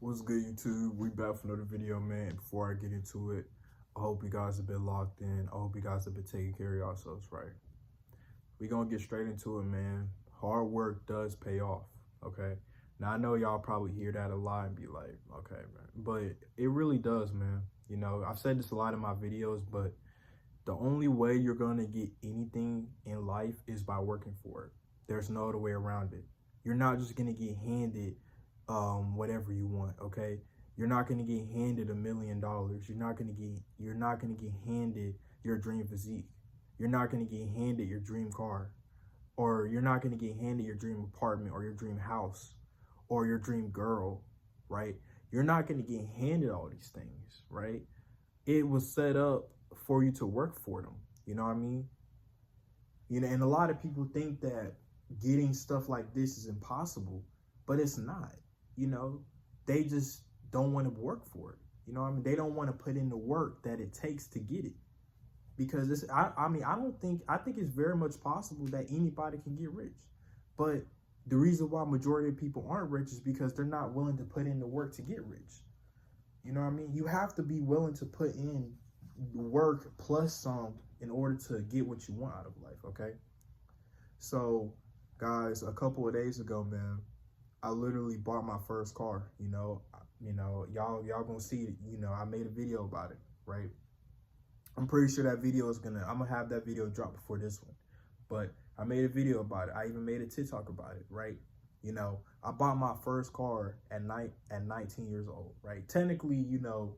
What's good, YouTube? We back for another video, man. Before I get into it, I hope you guys have been locked in. I hope you guys have been taking care of yourselves, right? We gonna get straight into it, man. Hard work does pay off, okay? Now, I know y'all probably hear that a lot and be like, okay, man. But it really does, man. You know, I've said this a lot in my videos, but the only way you're gonna get anything in life is by working for it. There's no other way around it. You're not just gonna get handed whatever you want, okay? You're not gonna get handed $1 million. You're not gonna get handed your dream physique. You're not gonna get handed your dream car, or you're not gonna get handed your dream apartment or your dream house or your dream girl, right? You're not gonna get handed all these things, right? It was set up for you to work for them. You know what I mean? You know, and a lot of people think that getting stuff like this is impossible, but it's not. You know, they just don't want to work for it. You know what I mean? They don't want to put in the work that it takes to get it. Because I think it's very much possible that anybody can get rich. But the reason why majority of people aren't rich is because they're not willing to put in the work to get rich. You know what I mean? You have to be willing to put in work plus some in order to get what you want out of life, okay? So, guys, a couple of days ago, man, I literally bought my first car. Y'all gonna see it. You know, I made a video about it, right? I'm pretty sure that video I'm gonna have that video drop before this one. But I made a video about it. I even made a TikTok about it, right? You know, I bought my first car at 19 years old, right? Technically, you know,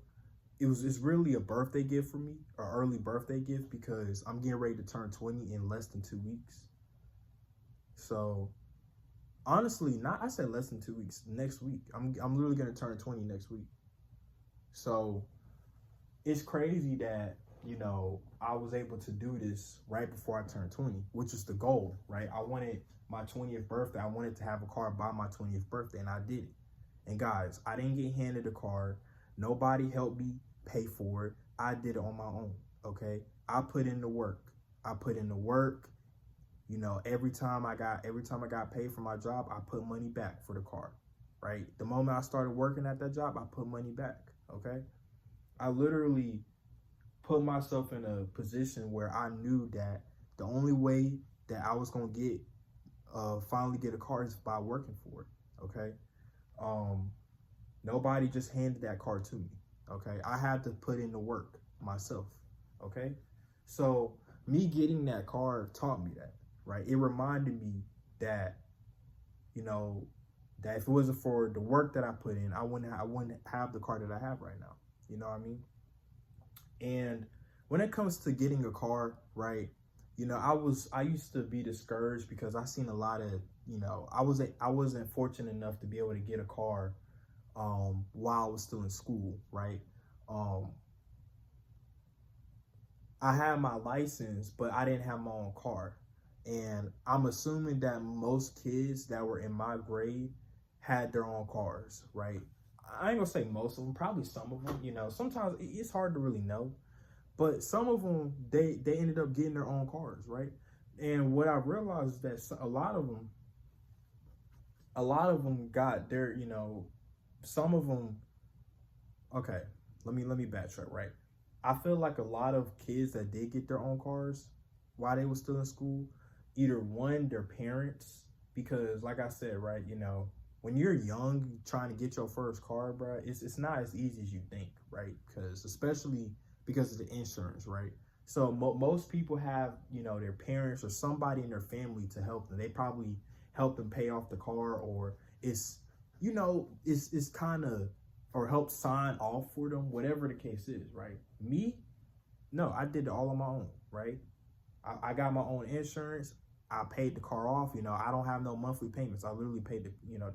it's really a birthday gift for me, or early birthday gift, because I'm getting ready to turn 20 in less than 2 weeks. So honestly, I said less than 2 weeks. Next week, I'm literally gonna turn 20 next week. So it's crazy that, you know, I was able to do this right before I turned 20, which is the goal, right? I wanted my 20th birthday. I wanted to have a car by my 20th birthday, and I did it. And guys, I didn't get handed a car. Nobody helped me pay for it. I did it on my own, okay? I put in the work. I put in the work. You know, every time I got paid for my job, I put money back for the car, right? The moment I started working at that job, I put money back, okay? I literally put myself in a position where I knew that the only way that I was gonna finally get a car is by working for it, okay? Nobody just handed that car to me, okay? I had to put in the work myself, okay? So me getting that car taught me that, right? It reminded me that, you know, that if it wasn't for the work that I put in, I wouldn't have the car that I have right now. You know what I mean? And when it comes to getting a car, right? You know, I used to be discouraged because I seen a lot of, you know, I wasn't fortunate enough to be able to get a car while I was still in school, right? I had my license, but I didn't have my own car. And I'm assuming that most kids that were in my grade had their own cars, right? I ain't gonna say most of them, probably some of them. You know, sometimes it's hard to really know, but some of them they ended up getting their own cars, right? And what I realized is that a lot of them got their, you know, some of them. Okay, let me backtrack, right? I feel like a lot of kids that did get their own cars while they were still in school, either one, their parents, because like I said, right, you know, when you're young trying to get your first car, bro, it's not as easy as you think, right? Because especially because of the insurance, right? So most people have, you know, their parents or somebody in their family to help them. They probably help them pay off the car, or it's, you know, it's kind of, or help sign off for them, whatever the case is, right? Me, no, I did it all on my own, right? I got my own insurance. I paid the car off. You know, I don't have no monthly payments. I literally paid the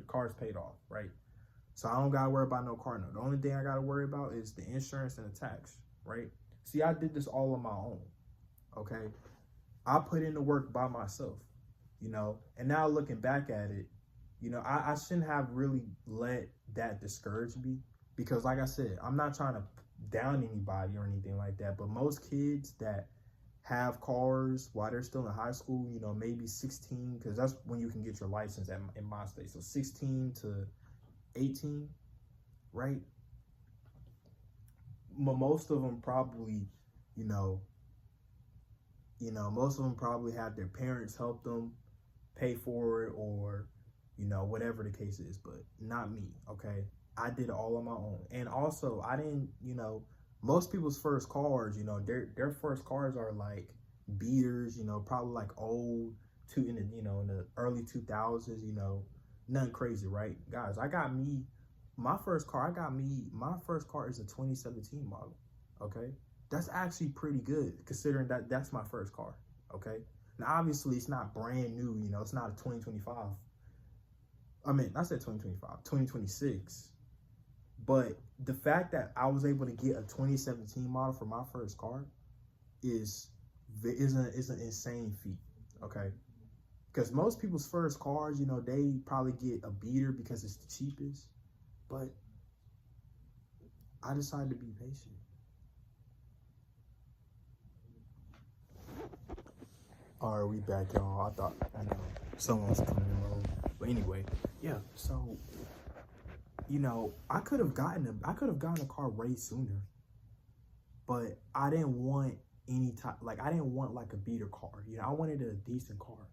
car's paid off, right? So I don't got to worry about no car note. The only thing I got to worry about is the insurance and the tax, right? See, I did this all on my own, okay? I put in the work by myself, you know? And now looking back at it, you know, I shouldn't have really let that discourage me, because like I said, I'm not trying to down anybody or anything like that, but most kids that have cars while they're still in high school, you know, maybe 16, because that's when you can get your license in my state. So 16 to 18, right? Most of them probably, you know, most of them probably have their parents help them pay for it, or, whatever the case is, but not me, okay? I did it all on my own. And also, I didn't, most people's first cars, their first cars are like beaters, probably like old, in the early 2000s, nothing crazy, right? Guys, my first car is a 2017 model, okay? That's actually pretty good considering that that's my first car, okay? Now, obviously, it's not brand new, it's not a 2025. I said 2025, 2026. But the fact that I was able to get a 2017 model for my first car is an insane feat, okay? Because most people's first cars, they probably get a beater because it's the cheapest. But I decided to be patient. All right, we back, y'all. I know someone was coming in. But anyway, yeah, so, I could have gotten a car way sooner. But I didn't want I didn't want like a beater car. I wanted a decent car.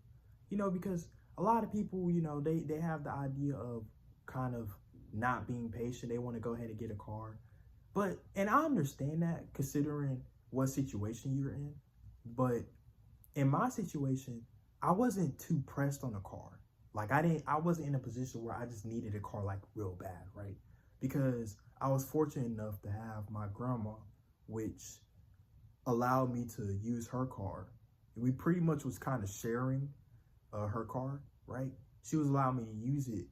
Because a lot of people, they have the idea of kind of not being patient. They want to go ahead and get a car. And I understand that considering what situation you're in. But in my situation, I wasn't too pressed on a car. Like I wasn't in a position where I just needed a car like real bad, right? Because I was fortunate enough to have my grandma, which allowed me to use her car. We pretty much was kind of sharing her car, right? She was allowing me to use it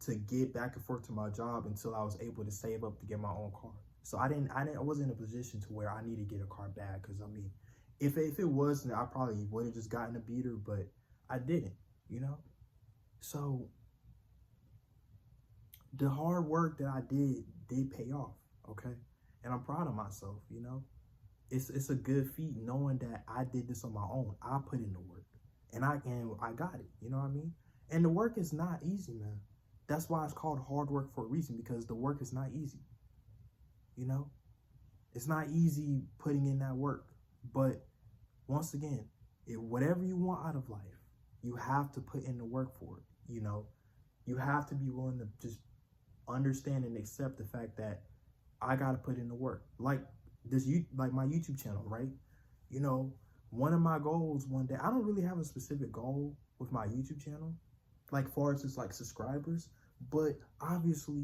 to get back and forth to my job until I was able to save up to get my own car. So I wasn't in a position to where I need to get a car bad. Because if it wasn't, I probably would have just gotten a beater, but I didn't, So the hard work that I did pay off, okay? And I'm proud of myself, It's a good feat knowing that I did this on my own. I put in the work, and I got it. You know what I mean? And the work is not easy, man. That's why it's called hard work for a reason, because the work is not easy. It's not easy putting in that work. But once again, whatever you want out of life, you have to put in the work for it. You have to be willing to just understand and accept the fact that I got to put in the work. Like my YouTube channel, right? One of my goals one day, I don't really have a specific goal with my YouTube channel, like far as just like subscribers, but obviously,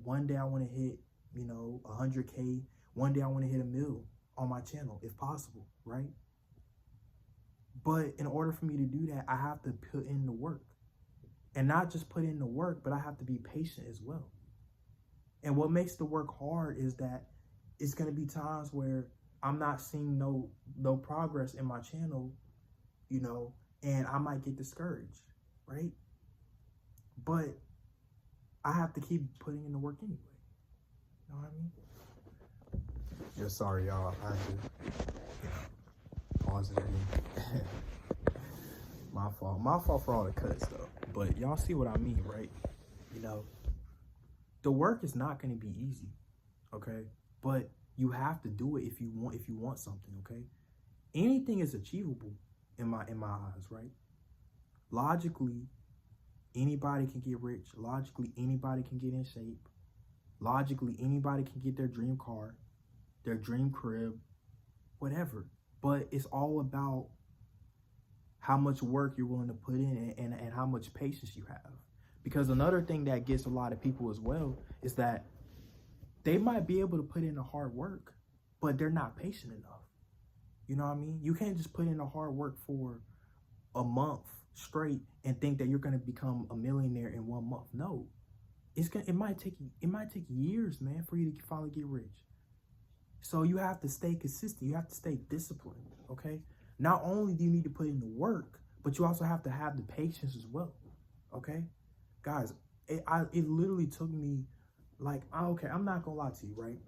one day I want to hit, 100K. One day I want to hit 1 million on my channel if possible, right? But in order for me to do that, I have to put in the work. And not just put in the work, but I have to be patient as well. And what makes the work hard is that it's going to be times where I'm not seeing no progress in my channel, and I might get discouraged, right? But I have to keep putting in the work anyway. You know what I mean? Yeah, sorry, y'all. I had to, pause it again. My fault. My fault for all the cuts, though. But y'all see what I mean, right? The work is not going to be easy, okay? But you have to do it if you want something, okay? Anything is achievable in my eyes, right? Logically, anybody can get rich. Logically, anybody can get in shape. Logically, anybody can get their dream car, their dream crib, whatever. But it's all about how much work you're willing to put in and how much patience you have. Because another thing that gets a lot of people as well is that they might be able to put in the hard work, but they're not patient enough. You know what I mean? You can't just put in the hard work for a month straight and think that you're going to become a millionaire in 1 month. No, it might take years, man, for you to finally get rich. So you have to stay consistent. You have to stay disciplined. Okay. Not only do you need to put in the work, but you also have to have the patience as well. Okay, guys, it literally took me I'm not gonna lie to you, right?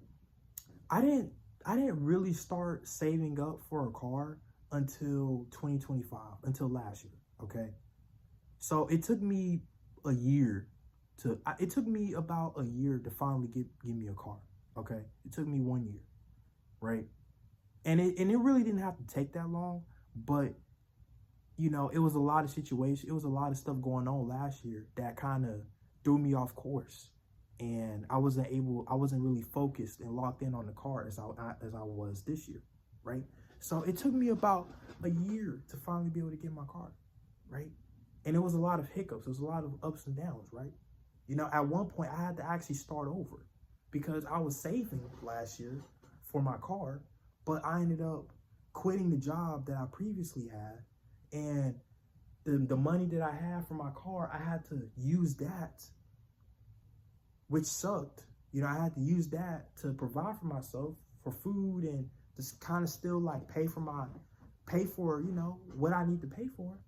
I didn't really start saving up for a car until 2025, until last year, okay? So it took me a year it took me about a year to finally give me a car. Okay, it took me 1 year, right? And it really didn't have to take that long, but you know, it was a lot of situations. It was a lot of stuff going on last year that kind of threw me off course, and I wasn't really focused and locked in on the car as I was this year, right? So it took me about a year to finally be able to get my car, right? And it was a lot of hiccups. It was a lot of ups and downs, right? You know, at one point I had to actually start over because I was saving last year for my car, but I ended up quitting the job that I previously had, and the money that I had for my car, I had to use that, which sucked. You know, I had to use that to provide for myself, for food, and just kind of still like pay for, you know, what I need to pay for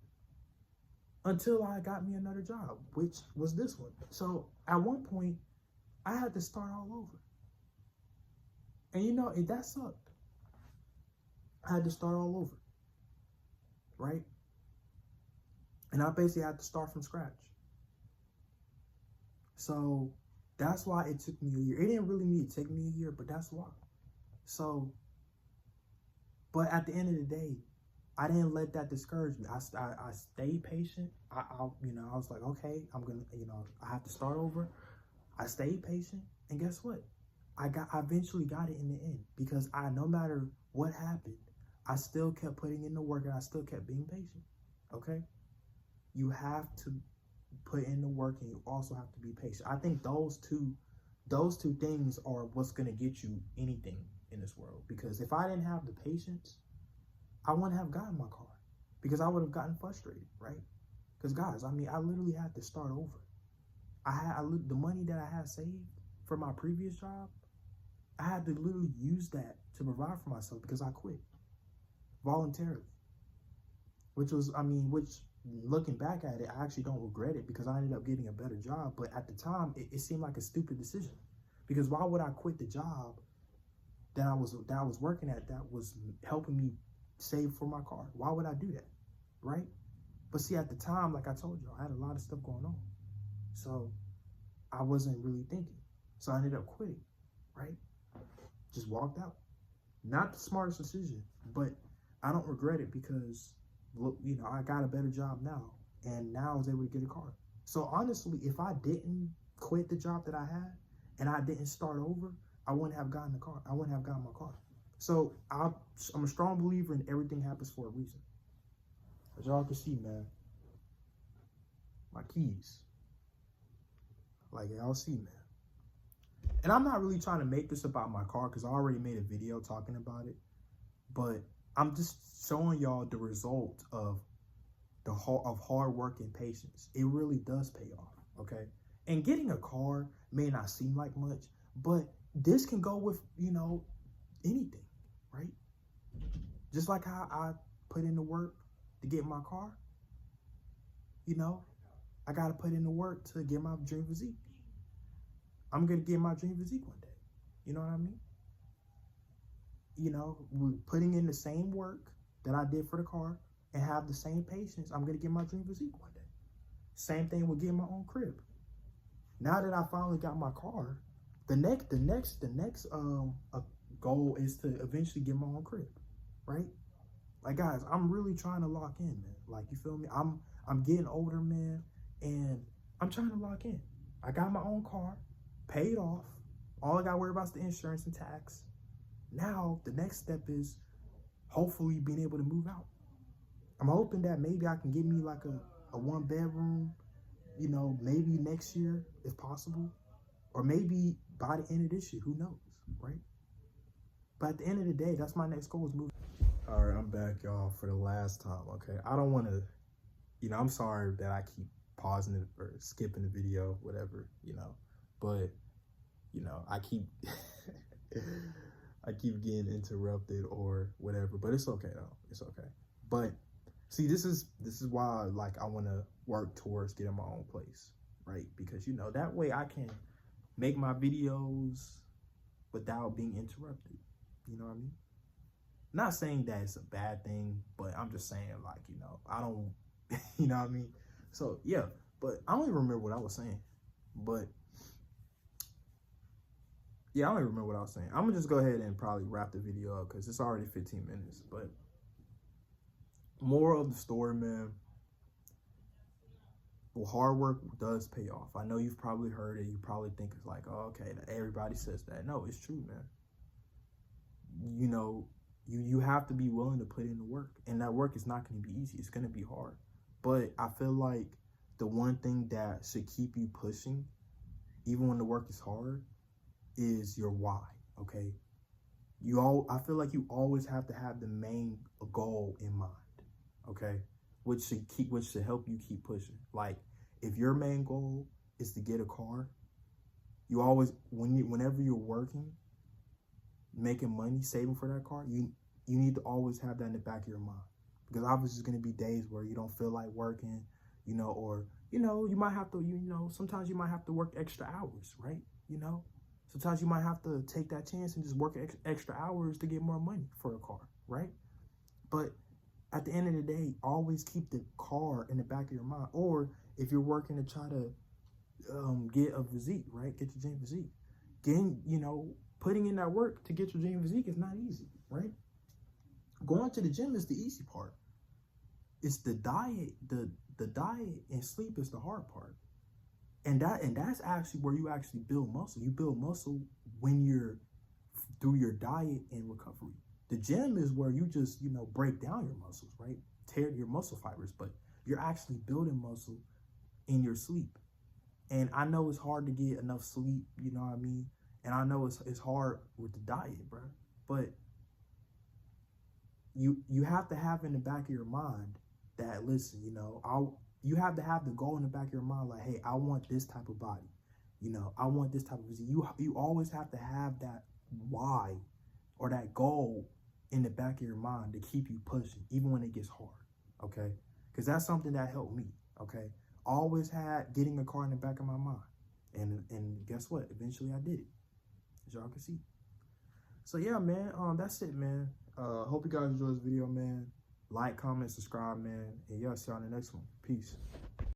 until I got me another job, which was this one. So at one point, I had to start all over. And you know, that sucked. I had to start all over, right? And I basically had to start from scratch. So that's why it took me a year. It didn't really need to take me a year, but that's why. So, but at the end of the day, I didn't let that discourage me. I stayed patient. You know, I was like, okay, I'm gonna, you know, I have to start over. I stayed patient, and guess what? I eventually got it in the end, because no matter what happened, I still kept putting in the work, and I still kept being patient. Okay, you have to put in the work, and you also have to be patient. I think those two things are what's gonna get you anything in this world. Because if I didn't have the patience, I wouldn't have gotten my car, because I would have gotten frustrated, right? Because guys, I mean, I literally had to start over. The money that I had saved for my previous job, I had to literally use that to provide for myself, because I quit voluntarily. Which looking back at it, I actually don't regret it, because I ended up getting a better job. But at the time, it seemed like a stupid decision, because why would I quit the job that I was working at, that was helping me save for my car? Why would I do that, right? But see, at the time, like I told you, I had a lot of stuff going on, so I wasn't really thinking. So I ended up quitting, right? Just walked out. Not the smartest decision, but I don't regret it, because look, you know, I got a better job now, and now I was able to get a car. So honestly, if I didn't quit the job that I had and I didn't start over, I wouldn't have gotten the car. I wouldn't have gotten my car. So I'm a strong believer in everything happens for a reason. As y'all can see, man, my keys. Like y'all see, man. And I'm not really trying to make this about my car, because I already made a video talking about it. But I'm just showing y'all the result of hard work and patience. It really does pay off, okay? And getting a car may not seem like much, but this can go with, you know, anything, right? Just like how I put in the work to get my car, you know, I got to put in the work to get my dream physique. I'm going to get my dream physique one day. You know what I mean? You know, we're putting in the same work that I did for the car and have the same patience. I'm going to get my dream physique one day. Same thing with getting my own crib. Now that I finally got my car, the next goal is to eventually get my own crib, right? Like, guys, I'm really trying to lock in, man. Like, you feel me? I'm getting older, man, and I'm trying to lock in. I got my own car, paid off. All I got to worry about is the insurance and tax. Now, the next step is hopefully being able to move out. I'm hoping that maybe I can get me like a 1-bedroom, you know, maybe next year if possible, or maybe by the end of this year, who knows, right? But at the end of the day, that's my next goal, is moving. All right, I'm back, y'all, for the last time, okay? I don't want to, you know, I'm sorry that I keep pausing it or skipping the video, whatever, you know, but, you know, I keep getting interrupted or whatever, but it's okay though. It's okay. But see, this is why, like, I want to work towards getting my own place, right? Because, you know, that way I can make my videos without being interrupted. You know what I mean? Not saying that it's a bad thing, but I'm just saying, like, you know, I don't, you know what I mean? So yeah, but I don't even remember what I was saying. But yeah, I don't even remember what I was saying. I'm gonna just go ahead and probably wrap the video up because it's already 15 minutes. But moral of the story, man, well, hard work does pay off. I know you've probably heard it. You probably think it's like, oh, okay, everybody says that. No, it's true, man. You know, you have to be willing to put in the work, and that work is not going to be easy. It's going to be hard. But I feel like the one thing that should keep you pushing, even when the work is hard, is your why. Okay, I feel like you always have to have the main goal in mind. Okay, which should help you keep pushing. Like, if your main goal is to get a car, you always, whenever you're working, making money, saving for that car, you need to always have that in the back of your mind. Because obviously there's going to be days where you don't feel like working, you know, or, you know, you might have to, you know, sometimes you might have to work extra hours, right? You know, sometimes you might have to take that chance and just work extra hours to get more money for a car, right? But at the end of the day, always keep the car in the back of your mind. Or if you're working to try to get a physique, right? Get your gym physique. Putting in that work to get your gym physique is not easy, right? Going to the gym is the easy part. It's the diet, the diet and sleep is the hard part. And that's actually where you actually build muscle. You build muscle when you're through your diet and recovery. The gym is where you just, break down your muscles, right? Tear your muscle fibers, but you're actually building muscle in your sleep. And I know it's hard to get enough sleep, you know what I mean? And I know it's hard with the diet, bro. But you have to have in the back of your mind that, listen, you have to have the goal in the back of your mind, like, hey, I want this type of body. I want this type of physique. You always have to have that why or that goal in the back of your mind to keep you pushing, even when it gets hard, okay? Because that's something that helped me, okay? Always had getting a car in the back of my mind. And guess what? Eventually I did it, as y'all can see. So yeah, man, that's it, man. Hope you guys enjoyed this video, man. Like, comment, subscribe, man. And yeah, see y'all in the next one. Peace.